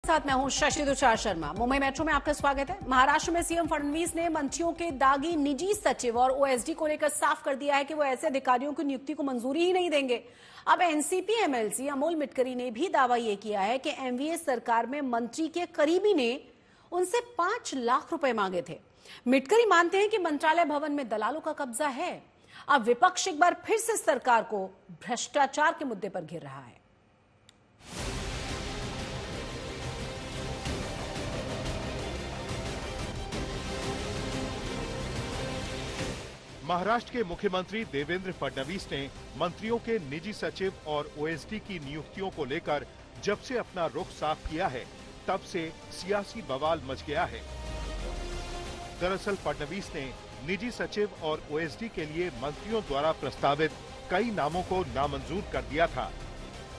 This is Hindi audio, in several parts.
साथ मैं हूं शशि तुषार शर्मा। मुंबई मेट्रो में आपका स्वागत है। महाराष्ट्र में सीएम फडणवीस ने मंत्रियों के दागी निजी सचिव और ओएसडी को लेकर साफ कर दिया है कि वो ऐसे अधिकारियों की नियुक्ति को मंजूरी ही नहीं देंगे। अब एनसीपी एमएलसी अमोल मिटकरी ने भी दावा यह किया है कि एमवीए सरकार में मंत्री के करीबी ने उनसे 5 लाख रुपए मांगे थे। मिटकरी मानते हैं कि मंत्रालय भवन में दलालों का कब्जा है। अब विपक्ष एक बार फिर से सरकार को भ्रष्टाचार के मुद्दे पर घेर रहा है। महाराष्ट्र के मुख्यमंत्री देवेंद्र फडणवीस ने मंत्रियों के निजी सचिव और ओएसडी की नियुक्तियों को लेकर जब से अपना रुख साफ किया है, तब से सियासी बवाल मच गया है। दरअसल फडणवीस ने निजी सचिव और ओएसडी के लिए मंत्रियों द्वारा प्रस्तावित कई नामों को नामंजूर कर दिया था।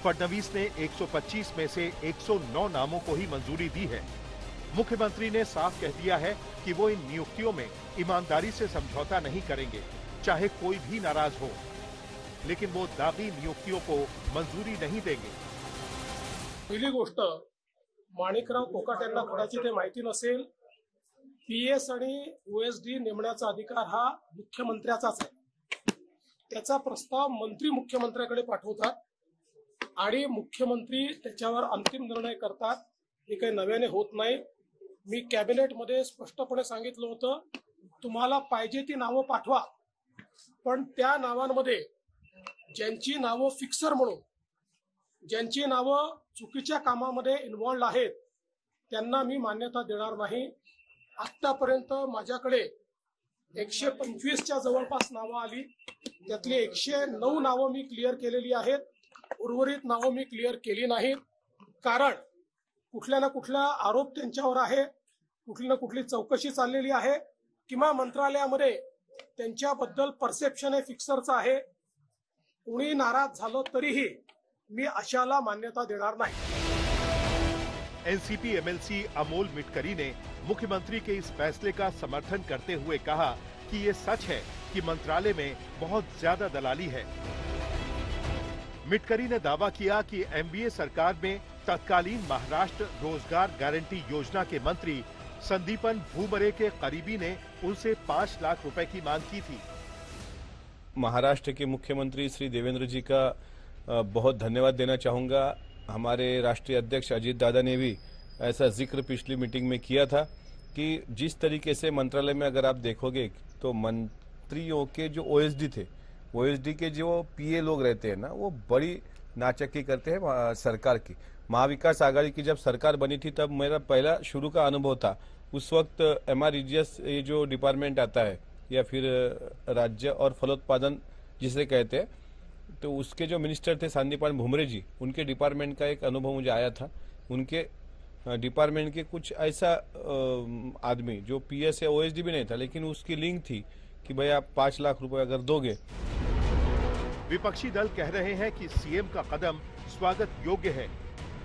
फडणवीस ने 125 में से 109 नामों को ही मंजूरी दी है। मुख्यमंत्री ने साफ कह दिया है कि वो इन नियुक्तियों में ईमानदारी से समझौता नहीं करेंगे, चाहे कोई भी नाराज हो, लेकिन वो दागी नियुक्तियों को मंजूरी नहीं देंगे। पहिली गोष्ट, माणिकराव कोकाटे यांना कदाचित हे माहिती नसेल, पीएस आणि ओएसडी नेमण्याचा अधिकार हा मुख्यमंत्र्याचाच आहे। त्याचा प्रस्ताव मंत्री मुख्यमंत्र्याकडे पाठवतात आणि मुख्यमंत्री त्याच्यावर अंतिम निर्णय करतात। हे काही नव्याने होत नाही। मी कॅबिनेटमध्ये स्पष्टपणे सांगितलं होतं, तुम्हाला पाहिजे ती नावं पाठवा, पण त्या नावांमध्ये ज्यांची नावं फिक्सर म्हणून, ज्यांची नावं चुकीच्या कामामध्ये इन्व्हॉल्व आहेत, त्यांना मी मान्यता देणार नाही। आतापर्यंत माझ्याकडे 125च्या जवळपास नावं आली, त्यातली 109 नावं मी क्लिअर केलेली आहेत, उर्वरित नावं मी क्लिअर केली नाहीत। कारण कुठल्या ना कुठला आरोप त्यांच्यावर आहे, कुठली ना कुठली चौकशी चाललेली आहे, किंवा मंत्रालयामध्ये त्यांच्याबद्दल परसेप्शन हे फिक्सरचं आहे। कोणी नाराज झालं तरीही मी अशाला मान्यता देणार नाही। एनसीपी एमएलसी अमोल मिटकरी ने मुख्यमंत्री के इस फैसले का समर्थन करते हुए कहा कि ये सच है कि मंत्रालय में बहुत ज्यादा दलाली है। मिटकरी ने दावा किया कि एमवीए सरकार में तत्कालीन महाराष्ट्र रोजगार गारंटी योजना के मंत्री संदीपन भूमरे के करीबी ने उनसे 5 लाख रुपए की मांग की थी। महाराष्ट्र के मुख्यमंत्री श्री देवेंद्र जी का बहुत धन्यवाद देना चाहूँगा। हमारे राष्ट्रीय अध्यक्ष अजीत दादा ने भी ऐसा जिक्र पिछली मीटिंग में किया था कि जिस तरीके से मंत्रालय में अगर आप देखोगे तो मंत्रियों के जो ओएसडी थे, ओएसडी के जो पीए लोग रहते हैं ना, वो बड़ी नाचक्की करते हैं सरकार की। महाविकास आघाड़ी की जब सरकार बनी थी तब मेरा पहला शुरू का अनुभव था। उस वक्त एमआरईजीएस ये जो डिपार्टमेंट आता है, या फिर राज्य और फलोत्पादन जिसे कहते हैं, तो उसके जो मिनिस्टर थे संदीपन भुमरे जी, उनके डिपार्टमेंट का एक अनुभव मुझे आया था। उनके डिपार्टमेंट के कुछ ऐसा आदमी जो पीएस या ओएसडी भी नहीं था, लेकिन उसकी लिंक थी कि भाई आप 5 लाख रुपए अगर दोगे। विपक्षी दल कह रहे हैं कि सीएम का कदम स्वागत योग्य है,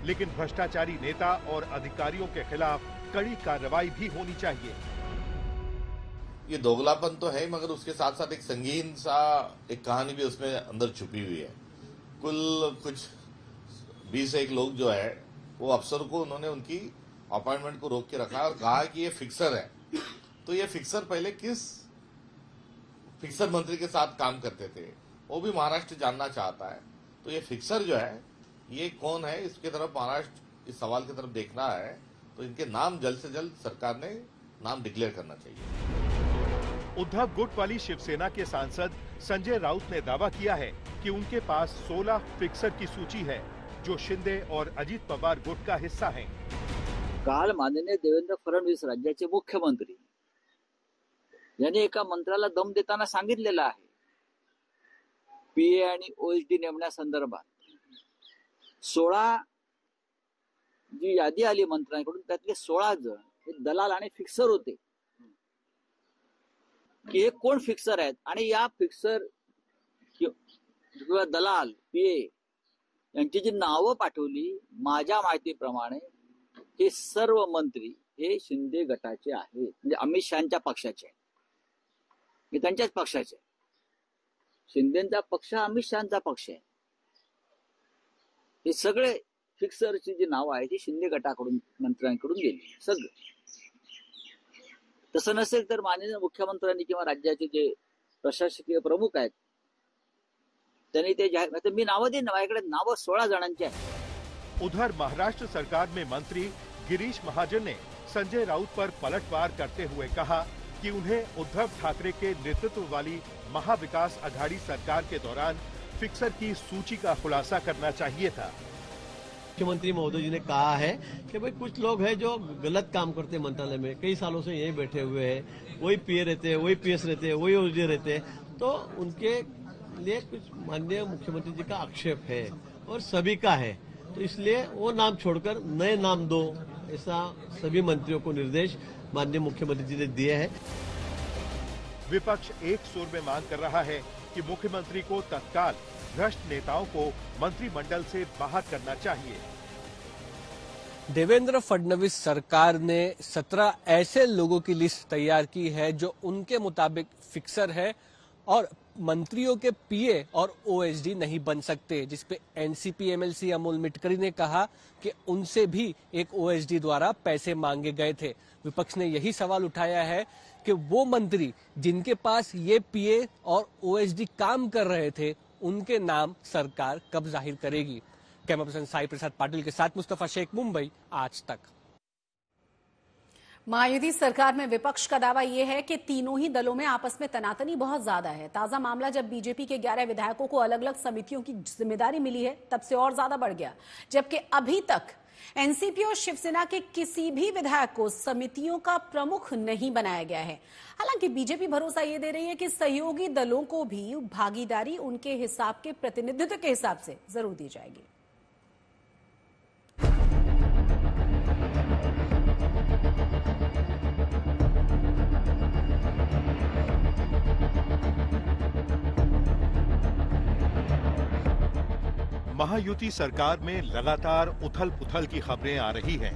लेकिन भ्रष्टाचारी नेता और अधिकारियों के खिलाफ कड़ी कार्रवाई भी होनी चाहिए। ये दोगलापन तो है, मगर उसके साथ साथ एक संगीन सा एक कहानी भी उसमें अंदर छुपी हुई है। कुल कुछ 20 एक लोग जो है, वो अफसर को उन्होंने उनकी अपॉइंटमेंट को रोक के रखा और कहा कि ये फिक्सर है। तो ये फिक्सर पहले किस फिक्सर मंत्री के साथ काम करते थे, वो भी महाराष्ट्र जानना चाहता है। तो ये फिक्सर जो है, ये कौन है, इसके तरफ महाराष्ट्र इस सवाल की तरफ देखना है। तो इनके नाम जल्द से जल्द सरकार ने नाम डिक्लेयर करना चाहिए। उद्धव गुट वाली शिवसेना के सांसद संजय राउत ने दावा किया है कि उनके पास 16 फिक्सर की सूची है, जो शिंदे और अजित पवार गुट का हिस्सा हैं। काल माननीय देवेंद्र फडणवीस राज्याचे मुख्यमंत्री यांनी एका मंत्र्याला दम देताना सांगितलेलं आहे, पीए आणि ओएसडी नेमण्यासंदर्भात 16 जी यादी आली मंत्र्यांकडून, त्यातले 16 जण हे दलाल आणि फिक्सर होते। की हे कोण फिक्सर आहेत आणि या फिक्सर किंवा दलाल पीए यांची जी नावं पाठवली, माझ्या माहितीप्रमाणे हे सर्व मंत्री हे शिंदे गटाचे आहेत, म्हणजे अमित शहांच्या पक्षाचे, हे त्यांच्याच पक्षाचे। शिंदेचा पक्ष अमित शहांचा पक्ष आहे। हे सगळे फिक्सरची जी नावं आहे ती शिंदे गटाकडून मंत्र्यांकडून गेली सगळं. तसं नसेल तर माननीय मुख्यमंत्र्यांनी किंवा राज्याचे जे प्रशासकीय प्रमुख आहेत त्यांनी ते जाहीर, मी नावं देईन, माझ्याकडे नावं 16 जणांची आहेत. उधर महाराष्ट्र सरकार में मंत्री गिरीश महाजन ने संजय राउत पर पलटवार करते हुए कहा कि उन्हें उद्धव ठाकरे के नेतृत्व वाली महाविकास अघाड़ी सरकार के दौरान फिक्सर की सूची का खुलासा करना चाहिए था। मुख्यमंत्री महोदय जी ने कहा है कि भाई कुछ लोग हैं जो गलत काम करते हैं मंत्रालय में, कई सालों से यहीं बैठे हुए हैं, वही पीए रहते हैं, वही पीएस रहते हैं, वही ओएसडी रहते हैं, तो उनके लिए कुछ माननीय मुख्यमंत्री जी का आक्षेप है और सभी का है, तो इसलिए वो नाम छोड़कर नए नाम दो, ऐसा सभी मंत्रियों को निर्देश माननीय मुख्यमंत्री जी ने दिए हैं। विपक्ष एक सुर में मांग कर रहा है कि मुख्यमंत्री को तत्काल भ्रष्ट नेताओं को मंत्रिमंडल से बाहर करना चाहिए। देवेंद्र फडणवीस सरकार ने 17 ऐसे लोगों की लिस्ट तैयार की है जो उनके मुताबिक फिक्सर है और मंत्रियों के पीए और ओएसडी नहीं बन सकते, जिसपे एनसीपी एमएलसी अमोल मिटकरी ने कहा कि उनसे भी एक ओएसडी द्वारा पैसे मांगे गए थे। विपक्ष ने यही सवाल उठाया है कि वो मंत्री जिनके पास ये पीए और ओएसडी काम कर रहे थे उनके नाम सरकार कब जाहिर करेगी। कैमरा पर्सन साई प्रसाद पाटिल के साथ मुस्तफा शेख, मुंबई, आज तक। महायुति सरकार में विपक्ष का दावा यह है कि तीनों ही दलों में आपस में तनातनी बहुत ज्यादा है। ताजा मामला जब बीजेपी के 11 विधायकों को अलग अलग समितियों की जिम्मेदारी मिली है तब से और ज्यादा बढ़ गया, जबकि अभी तक एनसीपी और शिवसेना के किसी भी विधायक को समितियों का प्रमुख नहीं बनाया गया है। हालांकि बीजेपी भरोसा ये दे रही है कि सहयोगी दलों को भी भागीदारी उनके हिसाब के प्रतिनिधित्व के हिसाब से जरूर दी जाएगी। महायुति सरकार में लगातार उथल पुथल की खबरें आ रही हैं।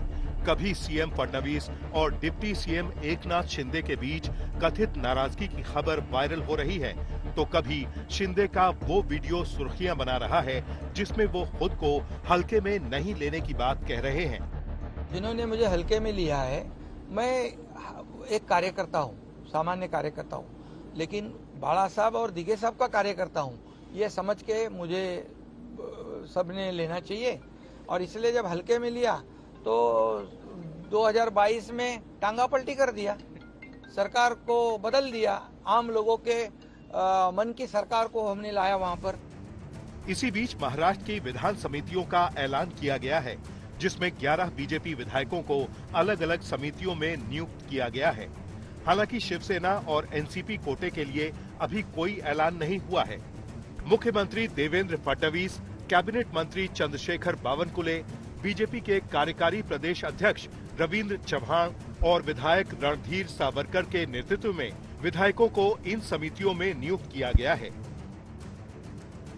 कभी सीएम फडणवीस और डिप्टी सीएम एकनाथ शिंदे के बीच कथित नाराजगी की खबर वायरल हो रही है, तो कभी शिंदे का वो वीडियो सुर्खियां बना रहा है जिसमें वो खुद को हल्के में नहीं लेने की बात कह रहे हैं। जिन्होंने मुझे हल्के में लिया है, मैं एक कार्यकर्ता हूँ, सामान्य कार्यकर्ता हूँ, लेकिन बाला साहब और दिगे साहब का कार्यकर्ता हूँ, ये समझ के मुझे सबने लेना चाहिए। और इसलिए जब हल्के में लिया तो 2022 में टांगा पलटी कर दिया, सरकार को बदल दिया, आम लोगों के मन की सरकार को हमने लाया वहां पर। इसी बीच महाराष्ट्र की विधान समितियों का ऐलान किया गया है, जिसमें 11 बीजेपी विधायकों को अलग अलग समितियों में नियुक्त किया गया है। हालांकि शिवसेना और एनसीपी कोटे के लिए अभी कोई ऐलान नहीं हुआ है। मुख्यमंत्री देवेंद्र फडणवीस, कैबिनेट मंत्री चंद्रशेखर बावनकुले, बीजेपी के कार्यकारी प्रदेश अध्यक्ष रविंद्र चव्हाण और विधायक रणधीर सावरकर के नेतृत्व में विधायकों को इन समितियों में नियुक्त किया गया है।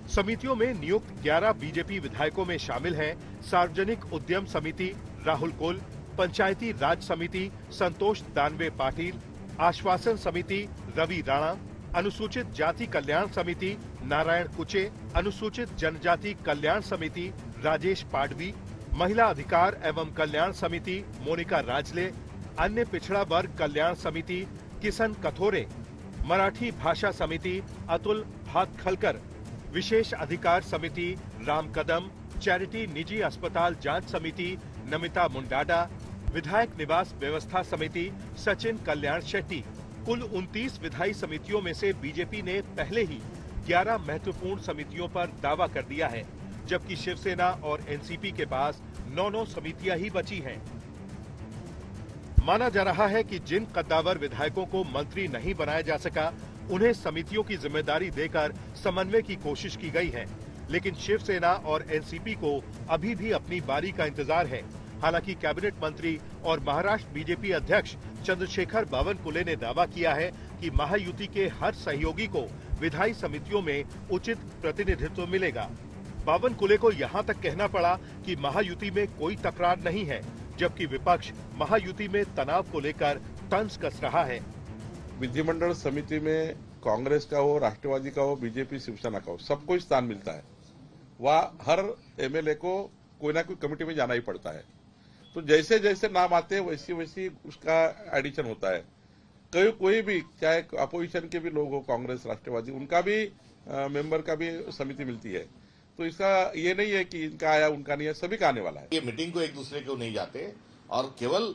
समितियों में नियुक्त 11 बीजेपी विधायकों में शामिल हैं सार्वजनिक उद्यम समिति राहुल कुल, पंचायती राज समिति संतोष दानवे पाटिल, आश्वासन समिति रवि राणा, अनुसूचित जाति कल्याण समिति नारायण कुचे, अनुसूचित जनजाति कल्याण समिति राजेश पाडवी, महिला अधिकार एवं कल्याण समिति मोनिका राजले, अन्य पिछड़ा वर्ग कल्याण समिति किशन कथोरे, मराठी भाषा समिति अतुल भातखलकर, विशेष अधिकार समिति राम कदम, चैरिटी निजी अस्पताल जांच समिति नमिता मुंडाडा, विधायक निवास व्यवस्था समिति सचिन कल्याण शेट्टी। कुल 29 विधायी समितियों में से बीजेपी ने पहले ही 11 महत्वपूर्ण समितियों पर दावा कर दिया है, जबकि शिवसेना और एनसीपी के पास 9 समितियां ही बची हैं। माना जा रहा है कि जिन कद्दावर विधायकों को मंत्री नहीं बनाया जा सका, उन्हें समितियों की जिम्मेदारी देकर समन्वय की कोशिश की गई है, लेकिन शिवसेना और एनसीपी को अभी भी अपनी बारी का इंतजार है। हालांकि कैबिनेट मंत्री और महाराष्ट्र बीजेपी अध्यक्ष चंद्रशेखर बावनकुले ने दावा किया है कि महायुति के हर सहयोगी को विधायी समितियों में उचित प्रतिनिधित्व मिलेगा। बावनकुले को यहां तक कहना पड़ा कि महायुति में कोई तकरार नहीं है, जबकि विपक्ष महायुति में तनाव को लेकर तंज कस रहा है। विधिमंडल समिति में कांग्रेस का हो, राष्ट्रवादी का हो, बीजेपी शिवसेना का हो, सबको स्थान मिलता है। वह हर एमएलए को कोई ना कोई कमेटी में जाना ही पड़ता है। तो जैसे जैसे नाम आते हैं वैसी वैसी उसका एडिशन होता है। कोई भी चाहे अपोजिशन के भी लोग हो, कांग्रेस, राष्ट्रवादी, उनका भी मेंबर का भी समिति मिलती है। तो इसका ये नहीं है कि इनका आया उनका नहीं है, सभी का आने वाला है। ये मीटिंग को एक दूसरे को नहीं जाते और केवल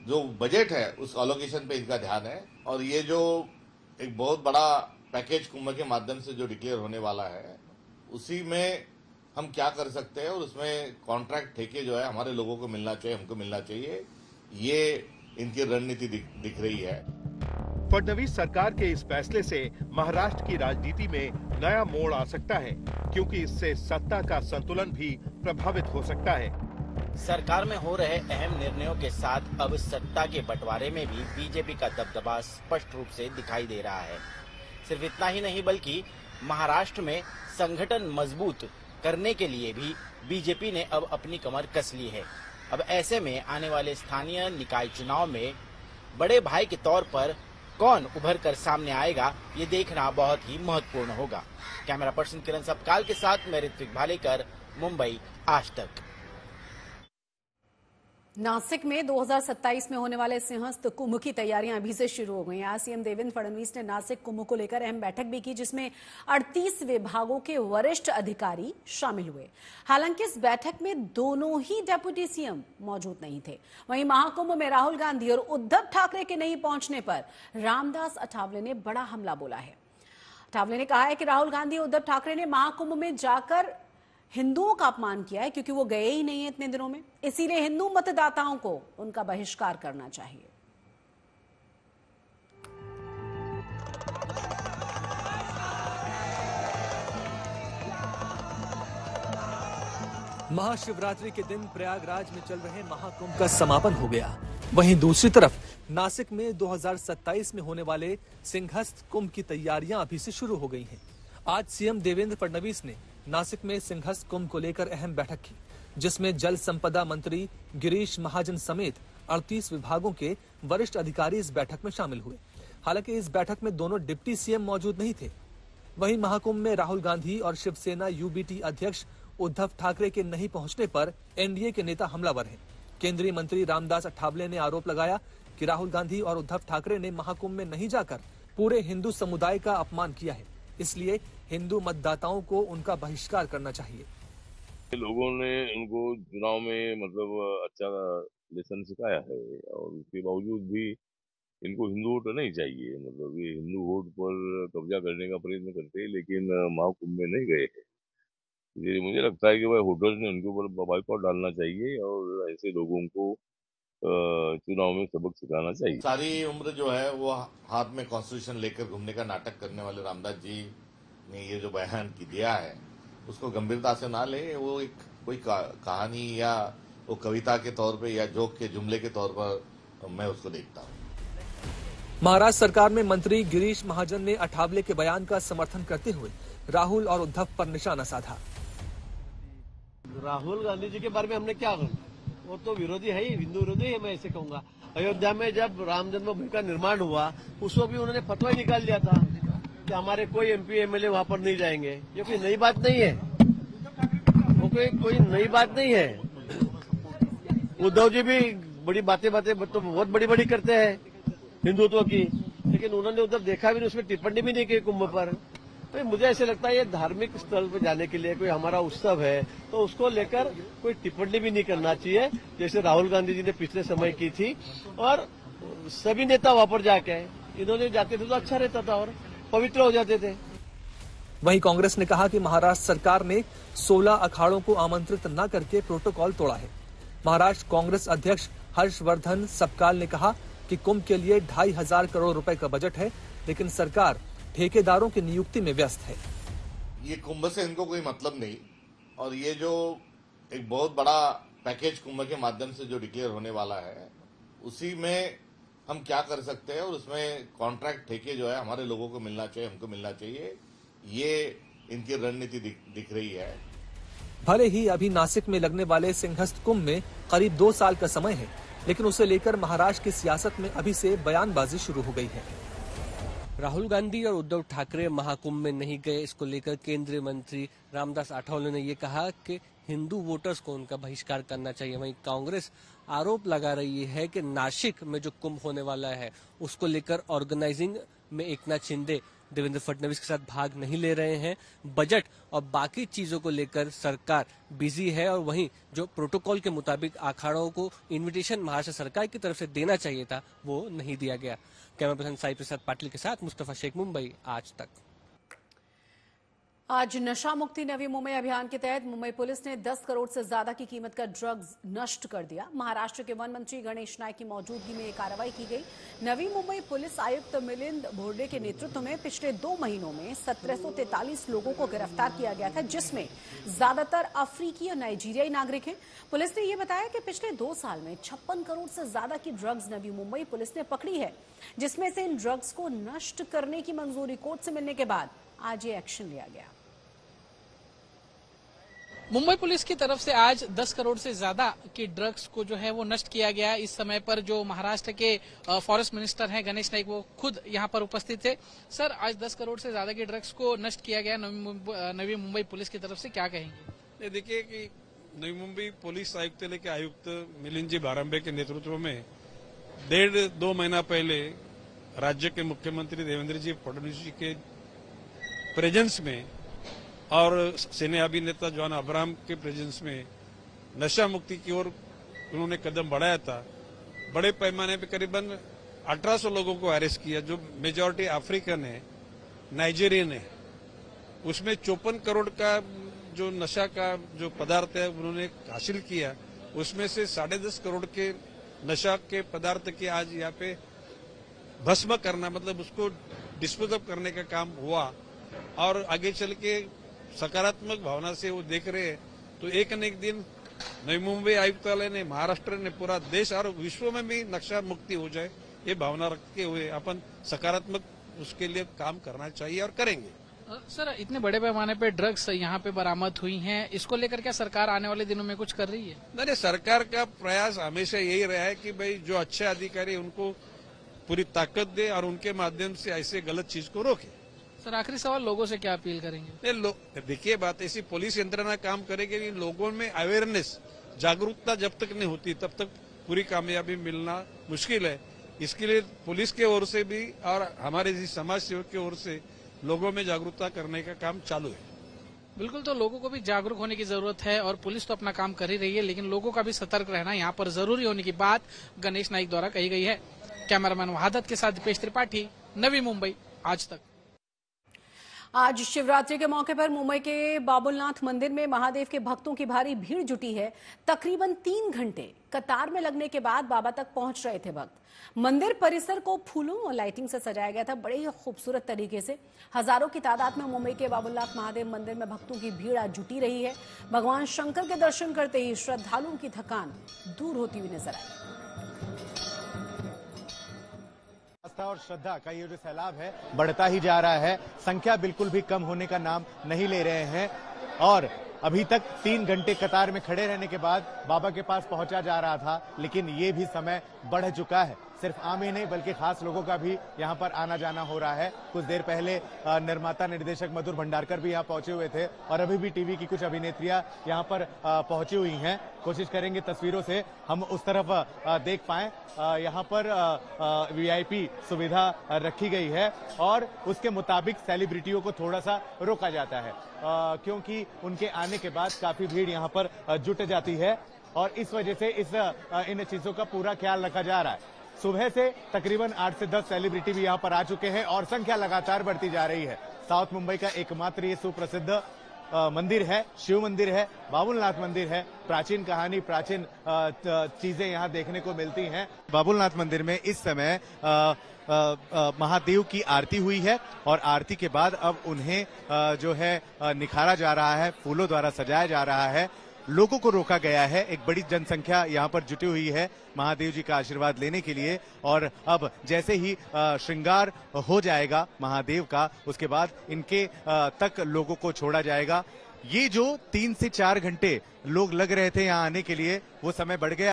जो बजट है उस अलोकेशन पे इनका ध्यान है। और ये जो एक बहुत बड़ा पैकेज कुंभ के माध्यम से जो डिक्लेयर होने वाला है उसी में हम क्या कर सकते हैं और उसमें कॉन्ट्रैक्ट ठेके जो है हमारे लोगों को मिलना चाहिए, हमको मिलना चाहिए, ये इनकी रणनीति दिख रही है। फडणवीस सरकार के इस फैसले से महाराष्ट्र की राजनीति में नया मोड़ आ सकता है, क्योंकि इससे सत्ता का संतुलन भी प्रभावित हो सकता है। सरकार में हो रहे अहम निर्णयों के साथ अब सत्ता के बंटवारे में भी बीजेपी का दबदबा स्पष्ट रूप से दिखाई दे रहा है। सिर्फ इतना ही नहीं बल्कि महाराष्ट्र में संगठन मजबूत करने के लिए भी बीजेपी ने अब अपनी कमर कस ली है। अब ऐसे में आने वाले स्थानीय निकाय चुनाव में बड़े भाई के तौर पर कौन उभर कर सामने आएगा, ये देखना बहुत ही महत्वपूर्ण होगा। कैमरा पर्सन किरण सपकाल के साथ मैं ऋत्विक भालेकर, मुंबई, आज तक। नासिक में 2027 में होने वाले सिंहस्थ कुंभ की तैयारियां अभी से शुरू हो गई हैं। आज सीएम देवेंद्र फडणवीस ने नासिक कुंभ को लेकर अहम बैठक भी की, जिसमें 38 विभागों के वरिष्ठ अधिकारी शामिल हुए। हालांकि इस बैठक में दोनों ही डेप्यूटी सीएम मौजूद नहीं थे। वहीं महाकुंभ में राहुल गांधी और उद्धव ठाकरे के नहीं पहुंचने पर रामदास अठावले ने बड़ा हमला बोला है। अठावले ने कहा है कि राहुल गांधी और उद्धव ठाकरे ने महाकुंभ में जाकर हिंदुओं का अपमान किया है, क्योंकि वो गए ही नहीं है इतने दिनों में। इसीलिए हिंदू मतदाताओं को उनका बहिष्कार करना चाहिए। महाशिवरात्रि के दिन प्रयागराज में चल रहे महाकुंभ का समापन हो गया। वहीं दूसरी तरफ नासिक में 2027 में होने वाले सिंहस्थ कुंभ की तैयारियां अभी से शुरू हो गई हैं। आज सीएम देवेंद्र फडणवीस ने नासिक में सिंहस्थ कुंभ को लेकर अहम बैठक की, जिसमें जल संपदा मंत्री गिरीश महाजन समेत 38 विभागों के वरिष्ठ अधिकारी इस बैठक में शामिल हुए। हालांकि इस बैठक में दोनों डिप्टी सीएम मौजूद नहीं थे। वहीं महाकुंभ में राहुल गांधी और शिवसेना यूबीटी अध्यक्ष उद्धव ठाकरे के नहीं पहुंचने पर एनडीए के नेता हमलावर हैं। केंद्रीय मंत्री रामदास अठावले ने आरोप लगाया कि राहुल गांधी और उद्धव ठाकरे ने महाकुंभ में नहीं जाकर पूरे हिंदू समुदाय का अपमान किया है, इसलिए हिंदू मतदाताओं को उनका बहिष्कार करना चाहिए। लोगों ने उनको चुनाव में मतलब अच्छा लेसन सिखाया है और उसके बावजूद भी इनको हिंदू वोट नहीं चाहिए। मतलब ये हिंदू वोट पर कब्जा करने का प्रयत्न करते हैं, लेकिन महाकुंभ में नहीं गए हैं। ये मुझे लगता है कि भाई होटल ने उनके ऊपर बाइकआउट डालना चाहिए और ऐसे लोगों को चुनाव में सबक सिखाना चाहिए। सारी उम्र जो है वो हाथ में कॉन्स्टिट्यूशन लेकर घूमने का नाटक करने वाले रामदास जी ने ये जो बयान की दिया है उसको गंभीरता से ना ले। वो एक कोई कहानी या वो कविता के तौर पे या जोक के जुमले के तौर पर मैं उसको देखता हूँ। महाराष्ट्र सरकार में मंत्री गिरीश महाजन ने अठावले के बयान का समर्थन करते हुए राहुल और उद्धव पर निशाना साधा। राहुल गांधी जी के बारे में हमने क्या कहा? वो तो विरोधी है ही, हिंदू विरोधी है, मैं ऐसे कहूंगा। अयोध्या में जब राम जन्मभूमि का निर्माण हुआ उस वक्त भी उन्होंने फतवा ही निकाल दिया था कि हमारे कोई एमपी एमएलए वहां पर नहीं जाएंगे। ये कोई नई बात नहीं है, वो कोई नई बात नहीं है। उद्धव जी भी बड़ी बातें तो बहुत बड़ी करते हैं हिंदुत्व की, लेकिन उन्होंने उधर देखा भी नहीं, उसमें टिप्पणी भी नहीं की कुंभ पर। तो मुझे ऐसे लगता है ये धार्मिक स्थल पर जाने के लिए कोई हमारा उत्सव है तो उसको लेकर कोई टिप्पणी भी नहीं करना चाहिए, जैसे राहुल गांधी जी ने पिछले समय की थी। और सभी नेता वहां पर जाके इन्होंने जाते थे तो अच्छा रहता था और पवित्र हो जाते थे। वहीं कांग्रेस ने कहा कि महाराष्ट्र सरकार ने 16 अखाड़ों को आमंत्रित न करके प्रोटोकॉल तोड़ा है। महाराष्ट्र कांग्रेस अध्यक्ष हर्षवर्धन सपकाल ने कहा कि कुंभ के लिए 2,500 करोड़ रुपए का बजट है, लेकिन सरकार ठेकेदारों की नियुक्ति में व्यस्त है। ये कुंभ से इनको कोई मतलब नहीं और ये जो एक बहुत बड़ा पैकेज कुंभ के माध्यम से जो डिक्लेयर होने वाला है उसी में हम क्या कर सकते हैं और उसमें कॉन्ट्रैक्ट ठेके जो है हमारे लोगों को मिलना चाहिए, हमको मिलना चाहिए, ये इनकी रणनीति दिख रही है। भले ही अभी नासिक में लगने वाले सिंहस्थ कुंभ में करीब 2 साल का समय है, लेकिन उसे लेकर महाराष्ट्र की सियासत में अभी से बयानबाजी शुरू हो गई है। राहुल गांधी और उद्धव ठाकरे महाकुंभ में नहीं गए, इसको लेकर केंद्रीय मंत्री रामदास अठावले ने ये कहा कि हिंदू वोटर्स को उनका बहिष्कार करना चाहिए। वहीं कांग्रेस आरोप लगा रही है कि नासिक में जो कुंभ होने वाला है उसको लेकर ऑर्गेनाइजिंग में एकनाथ शिंदे देवेंद्र फडणवीस के साथ भाग नहीं ले रहे हैं। बजट और बाकी चीजों को लेकर सरकार बिजी है और वहीं जो प्रोटोकॉल के मुताबिक अखाड़ों को इन्विटेशन महाराष्ट्र सरकार की तरफ से देना चाहिए था वो नहीं दिया गया। कैमरा पर्सन साई प्रसाद पाटिल के साथ मुस्तफा शेख, मुंबई आज तक। आज नशा मुक्ति नवी मुंबई अभियान के तहत मुंबई पुलिस ने 10 करोड़ से ज्यादा की कीमत का ड्रग्स नष्ट कर दिया। महाराष्ट्र के वन मंत्री गणेश नाइक की मौजूदगी में ये कार्रवाई की गई। नवी मुंबई पुलिस आयुक्त मिलिंद भोरडे के नेतृत्व में पिछले 2 महीनों में 1743 लोगों को गिरफ्तार किया गया था, जिसमें ज्यादातर अफ्रीकी और नाइजीरियाई नागरिक हैं। पुलिस ने यह बताया कि पिछले 2 साल में 56 करोड़ से ज्यादा की ड्रग्स नवी मुंबई पुलिस ने पकड़ी है, जिसमें से इन ड्रग्स को नष्ट करने की मंजूरी कोर्ट से मिलने के बाद आज ये एक्शन लिया गया। मुंबई पुलिस की तरफ से आज 10 करोड़ से ज्यादा के ड्रग्स को जो है वो नष्ट किया गया। इस समय पर जो महाराष्ट्र के फॉरेस्ट मिनिस्टर हैं गणेश नाइक, वो खुद यहां पर उपस्थित थे। सर, आज 10 करोड़ से ज्यादा के ड्रग्स को नष्ट किया गया नवी मुंबई पुलिस की तरफ से, क्या कहेंगे? देखिए कि नवी मुंबई पुलिस आयुक्तालय के आयुक्त मिलिंद जी भारंबे के नेतृत्व में 1.5-2 महीना पहले राज्य के मुख्यमंत्री देवेंद्र जी फडणवीस जी के प्रेजेंस में और सिने अभिनेता जॉन अब्राहम के प्रेजेंस में नशा मुक्ति की ओर उन्होंने कदम बढ़ाया था। बड़े पैमाने पर करीबन 1800 लोगों को अरेस्ट किया, जो मेजॉरिटी अफ्रीकन है, नाइजीरियन है। उसमें 54 करोड़ का जो नशा का जो पदार्थ है उन्होंने हासिल किया। उसमें से 10.5 करोड़ के नशा के पदार्थ के आज यहाँ पे भस्म करना, मतलब उसको डिस्पोज ऑफ करने का काम हुआ और आगे चल के सकारात्मक भावना से वो देख रहे हैं। तो एक न एक दिन नवी मुंबई आयुक्तालय ने, महाराष्ट्र ने, पूरा देश और विश्व में भी नशा मुक्ति हो जाए, ये भावना रखते हुए अपन सकारात्मक उसके लिए काम करना चाहिए और करेंगे। सर, इतने बड़े पैमाने पे ड्रग्स यहाँ पे बरामद हुई हैं, इसको लेकर क्या सरकार आने वाले दिनों में कुछ कर रही है? नहीं, सरकार का प्रयास हमेशा यही रहा है कि भाई जो अच्छे अधिकारी उनको पूरी ताकत दे और उनके माध्यम से ऐसे गलत चीज को रोके। सर, आखिरी सवाल, लोगों से क्या अपील करेंगे? देखिए, बात ऐसी, पुलिस यंत्रणा काम करेगी, लोगों में अवेयरनेस, जागरूकता जब तक नहीं होती तब तक पूरी कामयाबी मिलना मुश्किल है। इसके लिए पुलिस के ओर से भी और हमारे समाज सेवक की ओर से लोगों में जागरूकता करने का काम चालू है। बिल्कुल, तो लोगों को भी जागरूक होने की जरूरत है और पुलिस तो अपना काम कर ही रही है, लेकिन लोगों का भी सतर्क रहना यहाँ पर जरूरी होने की बात गणेश नाइक द्वारा कही गई है। कैमरामैन वहादत के साथ दीपेश त्रिपाठी, नवी मुंबई आज तक। आज शिवरात्रि के मौके पर मुंबई के बाबुलनाथ मंदिर में महादेव के भक्तों की भारी भीड़ जुटी है। तकरीबन 3 घंटे कतार में लगने के बाद बाबा तक पहुंच रहे थे भक्त। मंदिर परिसर को फूलों और लाइटिंग से सजाया गया था, बड़े ही खूबसूरत तरीके से। हजारों की तादाद में मुंबई के बाबुलनाथ महादेव मंदिर में भक्तों की भीड़ आज जुटी रही है। भगवान शंकर के दर्शन करते ही श्रद्धालुओं की थकान दूर होती हुई नजर आई। आस्था और श्रद्धा का ये जो सैलाब है बढ़ता ही जा रहा है। संख्या बिल्कुल भी कम होने का नाम नहीं ले रहे हैं और अभी तक 3 घंटे कतार में खड़े रहने के बाद बाबा के पास पहुंचा जा रहा था, लेकिन ये भी समय बढ़ चुका है। सिर्फ आम ही नहीं बल्कि खास लोगों का भी यहाँ पर आना जाना हो रहा है। कुछ देर पहले निर्माता निर्देशक मधुर भंडारकर भी यहाँ पहुंचे हुए थे और अभी भी टीवी की कुछ अभिनेत्रियां यहाँ पर पहुंची हुई हैं। कोशिश करेंगे तस्वीरों से हम उस तरफ देख पाएं। यहाँ पर वीआईपी सुविधा रखी गई है और उसके मुताबिक सेलिब्रिटियों को थोड़ा सा रोका जाता है क्योंकि उनके आने के बाद काफी भीड़ यहाँ पर जुट जाती है और इस वजह से इन चीजों का पूरा ख्याल रखा जा रहा है। सुबह से तकरीबन 8 से 10 सेलिब्रिटी भी यहाँ पर आ चुके हैं और संख्या लगातार बढ़ती जा रही है। साउथ मुंबई का एकमात्र ये सुप्रसिद्ध मंदिर है, शिव मंदिर है, बाबुलनाथ मंदिर है। प्राचीन कहानी, प्राचीन चीजें यहाँ देखने को मिलती हैं। बाबुलनाथ मंदिर में इस समय महादेव की आरती हुई है और आरती के बाद अब उन्हें जो है निखारा जा रहा है, फूलों द्वारा सजाया जा रहा है। लोगों को रोका गया है। एक बड़ी जनसंख्या यहाँ पर जुटी हुई है महादेव जी का आशीर्वाद लेने के लिए और अब जैसे ही श्रृंगार हो जाएगा महादेव का, उसके बाद इनके तक लोगों को छोड़ा जाएगा। ये जो 3 से 4 घंटे लोग लग रहे थे यहाँ आने के लिए, वो समय बढ़ गया।